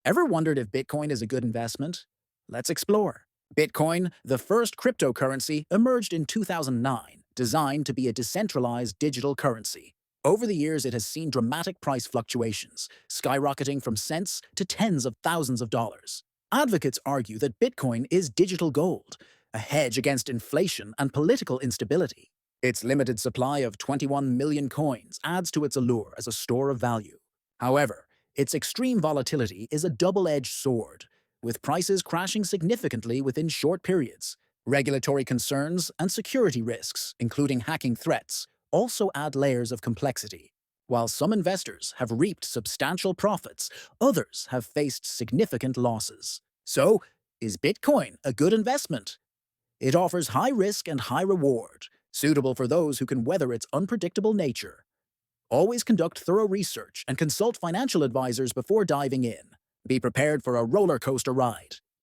Ever wondered if Bitcoin is a good investment? Let's explore. Bitcoin, the first cryptocurrency, emerged in 2009, designed to be a decentralized digital currency. Over the years, it has seen dramatic price fluctuations, skyrocketing from cents to tens of thousands of dollars. Advocates argue that Bitcoin is digital gold, a hedge against inflation and political instability. Its limited supply of 21 million coins adds to its allure as a store of value. However, its extreme volatility is a double-edged sword, with prices crashing significantly within short periods. Regulatory concerns and security risks, including hacking threats, also add layers of complexity. While some investors have reaped substantial profits, others have faced significant losses. So, is Bitcoin a good investment? It offers high risk and high reward, suitable for those who can weather its unpredictable nature. Always conduct thorough research and consult financial advisors before diving in. Be prepared for a roller coaster ride.